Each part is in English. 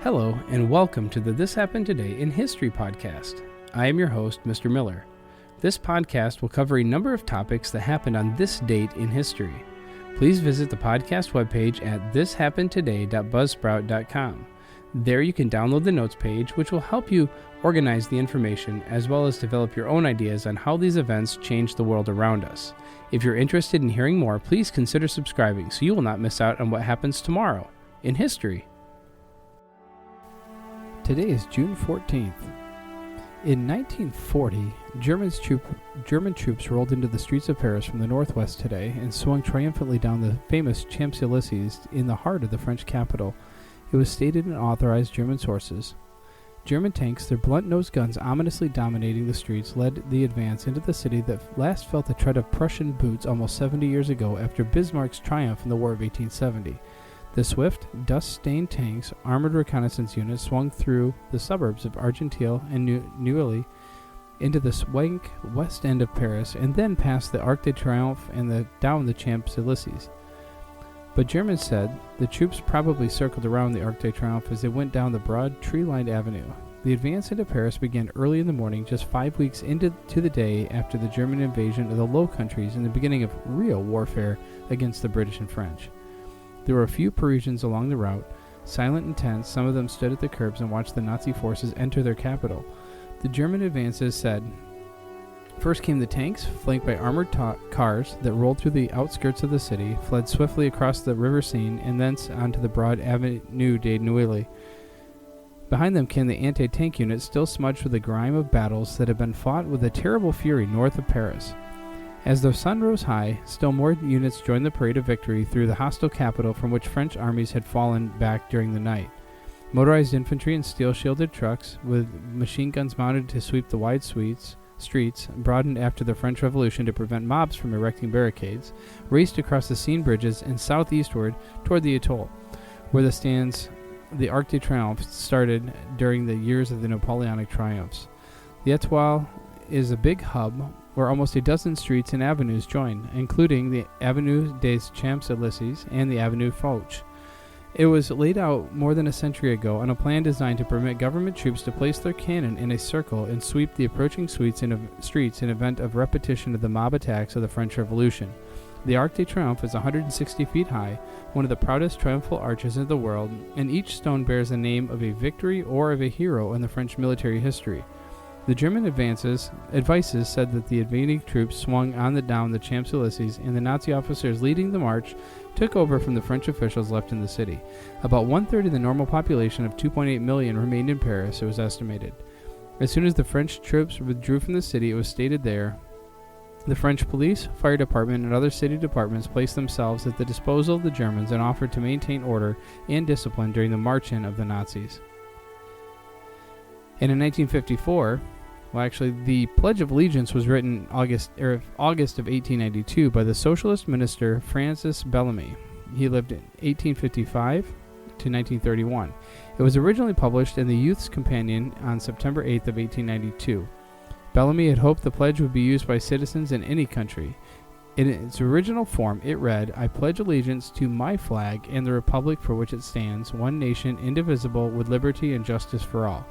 Hello, and welcome to the This Happened Today in History podcast. I am your host, Mr. Miller. This podcast will cover a number of topics that happened on this date in history. Please visit the podcast webpage at thishappenedtoday.buzzsprout.com. There you can download the notes page, which will help you organize the information as well as develop your own ideas on how these events change the world around us. If you're interested in hearing more, please consider subscribing so you will not miss out on what happens tomorrow in history. Today is June 14th. In 1940, German troops rolled into the streets of Paris from the northwest today and swung triumphantly down the famous Champs-Élysées in the heart of the French capital. It was stated in authorized German sources. German tanks, their blunt-nosed guns ominously dominating the streets, led the advance into the city that last felt the tread of Prussian boots almost 70 years ago after Bismarck's triumph in the War of 1870. The swift, dust-stained tanks, armored reconnaissance units swung through the suburbs of Argenteuil and Neuilly into the swank west end of Paris, and then past the Arc de Triomphe and down the Champs-Élysées. But Germans said the troops probably circled around the Arc de Triomphe as they went down the broad, tree-lined avenue. The advance into Paris began early in the morning, just 5 weeks into the day after the German invasion of the Low Countries and the beginning of real warfare against the British and French. There were a few Parisians along the route, silent and tense. Some of them stood at the curbs and watched the Nazi forces enter their capital. The German advances said, first came the tanks, flanked by armored cars that rolled through the outskirts of the city, fled swiftly across the river Seine, and thence onto the broad Avenue de Neuilly. Behind them came the anti-tank units, still smudged with the grime of battles that had been fought with a terrible fury north of Paris. As the sun rose high, still more units joined the parade of victory through the hostile capital from which French armies had fallen back during the night. Motorized infantry and steel-shielded trucks, with machine guns mounted to sweep the wide streets, broadened after the French Revolution to prevent mobs from erecting barricades, raced across the Seine bridges and southeastward toward the atoll, where the Arc de Triomphe started during the years of the Napoleonic triumphs. The Etoile is a big hub where almost a dozen streets and avenues join, including the Avenue des Champs-Élysées and the Avenue Foch. It was laid out more than a century ago on a plan designed to permit government troops to place their cannon in a circle and sweep the approaching streets in event of repetition of the mob attacks of the French Revolution. The Arc de Triomphe is 160 feet high, one of the proudest triumphal arches in the world, and each stone bears the name of a victory or of a hero in the French military history. The German advices said that the invading troops swung down the Champs-Élysées, and the Nazi officers leading the march took over from the French officials left in the city. About one-third of the normal population of 2.8 million remained in Paris, it was estimated. As soon as the French troops withdrew from the city, it was stated there, the French police, fire department, and other city departments placed themselves at the disposal of the Germans and offered to maintain order and discipline during the march-in of the Nazis. And in 1954, the Pledge of Allegiance was written August of 1892 by the socialist minister Francis Bellamy. He lived in 1855 to 1931. It was originally published in the Youth's Companion on September 8th of 1892. Bellamy had hoped the pledge would be used by citizens in any country. In its original form, it read, "I pledge allegiance to my flag and the republic for which it stands, one nation, indivisible, with liberty and justice for all."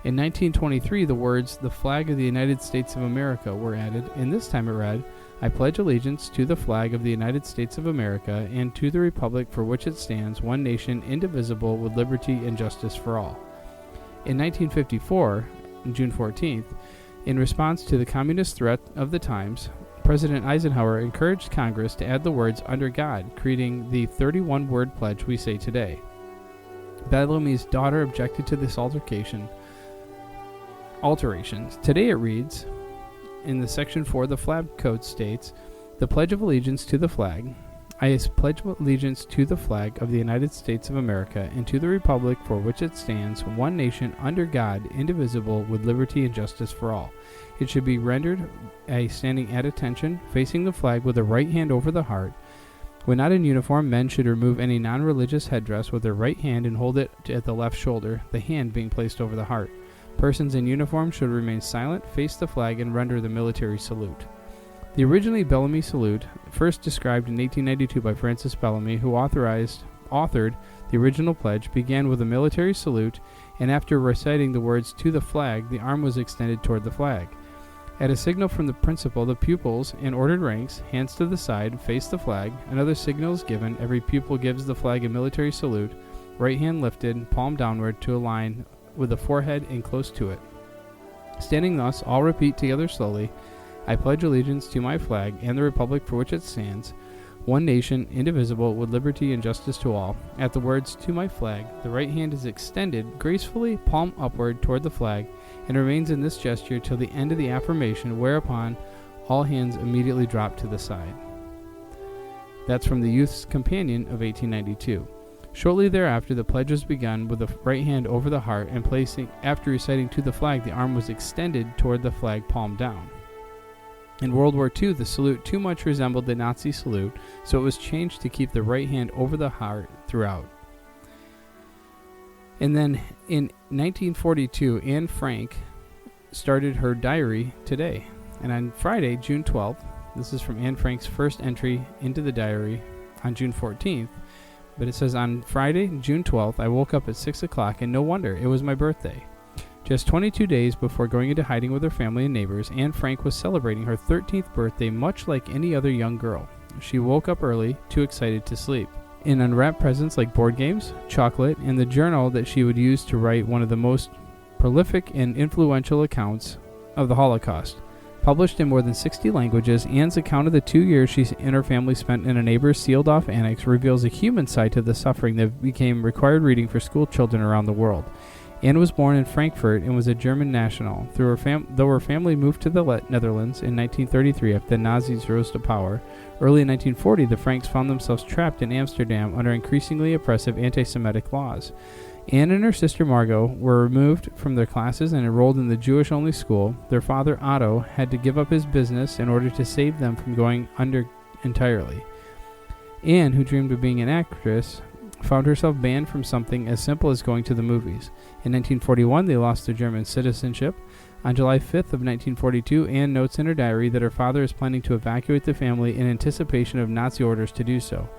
In 1923, the words, "the flag of the United States of America," were added, and this time it read, "I pledge allegiance to the flag of the United States of America and to the republic for which it stands, one nation, indivisible, with liberty and justice for all." In 1954, on June 14th, in response to the communist threat of the times, President Eisenhower encouraged Congress to add the words "under God," creating the 31-word pledge we say today. Bellamy's daughter objected to this alterations. Today it reads, in the Section 4 of the Flag Code states, "The Pledge of Allegiance to the flag. I pledge allegiance to the flag of the United States of America and to the republic for which it stands, one nation, under God, indivisible, with liberty and justice for all." It should be rendered standing at attention, facing the flag with the right hand over the heart. When not in uniform, men should remove any non-religious headdress with their right hand and hold it at the left shoulder, the hand being placed over the heart. Persons in uniform should remain silent, face the flag, and render the military salute. The originally Bellamy salute, first described in 1892 by Francis Bellamy, who authored The original pledge began with a military salute, and after reciting the words "to the flag," the arm was extended toward the flag. At a signal from the principal, the pupils, in ordered ranks, hands to the side, face the flag. Another signal is given. Every pupil gives the flag a military salute, right hand lifted, palm downward to a line with the forehead in close to it. Standing thus, all repeat together slowly, "I pledge allegiance to my flag and the republic for which it stands, one nation, indivisible, with liberty and justice to all." At the words "to my flag," the right hand is extended gracefully, palm upward toward the flag, and remains in this gesture till the end of the affirmation, whereupon all hands immediately drop to the side. That's from the Youth's Companion of 1892. Shortly thereafter, the pledge was begun with the right hand over the heart, and after reciting "to the flag," the arm was extended toward the flag, palm down. In World War II, the salute too much resembled the Nazi salute, so it was changed to keep the right hand over the heart throughout. And then in 1942, Anne Frank started her diary today. And on Friday, June 12th, this is from Anne Frank's first entry into the diary on June 14th, but it says, "On Friday, June 12th, I woke up at 6 o'clock, and no wonder, it was my birthday." Just 22 days before going into hiding with her family and neighbors, Anne Frank was celebrating her 13th birthday much like any other young girl. She woke up early, too excited to sleep, and unwrapped presents like board games, chocolate, and the journal that she would use to write one of the most prolific and influential accounts of the Holocaust. Published in more than 60 languages, Anne's account of the 2 years she and her family spent in a neighbor's sealed-off annex reveals a human side to the suffering that became required reading for school children around the world. Anne was born in Frankfurt and was a German national. Though her family moved to the Netherlands in 1933 after the Nazis rose to power, early in 1940 the Franks found themselves trapped in Amsterdam under increasingly oppressive anti-Semitic laws. Anne and her sister Margot were removed from their classes and enrolled in the Jewish-only school. Their father, Otto, had to give up his business in order to save them from going under entirely. Anne, who dreamed of being an actress, found herself banned from something as simple as going to the movies. In 1941, they lost their German citizenship. On July 5th of 1942, Anne notes in her diary that her father is planning to evacuate the family in anticipation of Nazi orders to do so.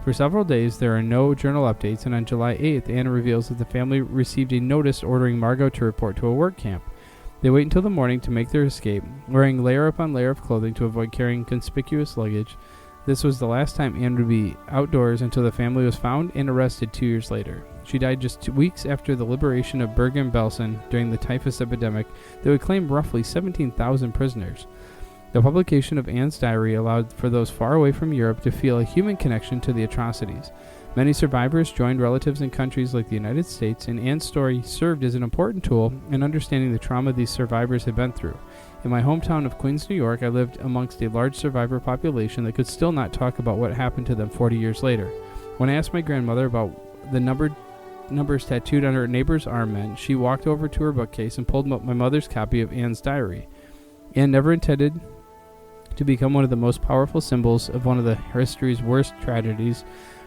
For several days, there are no journal updates, and on July 8th, Anne reveals that the family received a notice ordering Margot to report to a work camp. They wait until the morning to make their escape, wearing layer upon layer of clothing to avoid carrying conspicuous luggage. This was the last time Anne would be outdoors until the family was found and arrested 2 years later. She died just 2 weeks after the liberation of Bergen-Belsen during the typhus epidemic that would claim roughly 17,000 prisoners. The publication of Anne's diary allowed for those far away from Europe to feel a human connection to the atrocities. Many survivors joined relatives in countries like the United States, and Anne's story served as an important tool in understanding the trauma these survivors had been through. In my hometown of Queens, New York, I lived amongst a large survivor population that could still not talk about what happened to them 40 years later. When I asked my grandmother about the numbers tattooed on her neighbor's arm meant, she walked over to her bookcase and pulled up my mother's copy of Anne's diary. Anne never intended to become one of the most powerful symbols of one of the history's worst tragedies,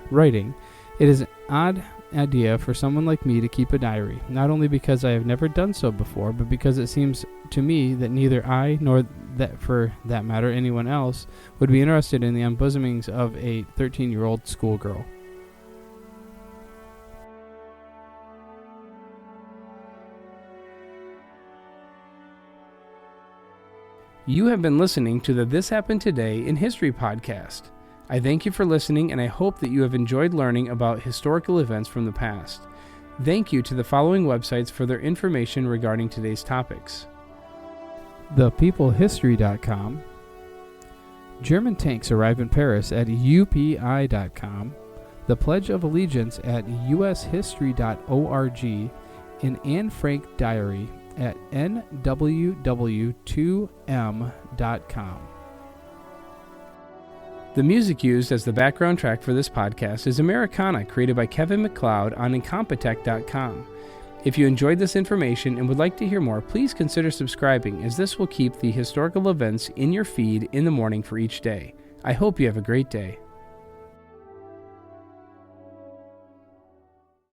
writing. It is an odd idea for someone like me to keep a diary, not only because I have never done so before, but because it seems to me that neither I, nor that for that matter anyone else, would be interested in the unbosomings of a 13-year-old schoolgirl. You have been listening to the This Happened Today in History podcast. I thank you for listening, and I hope that you have enjoyed learning about historical events from the past. Thank you to the following websites for their information regarding today's topics: ThePeopleHistory.com, German tanks arrive in Paris at UPI.com, The Pledge of Allegiance at USHistory.org, and Anne Frank Diary at NWW2M.com. The music used as the background track for this podcast is Americana, created by Kevin MacLeod on Incompetech.com. If you enjoyed this information and would like to hear more, please consider subscribing, as this will keep the historical events in your feed in the morning for each day. I hope you have a great day.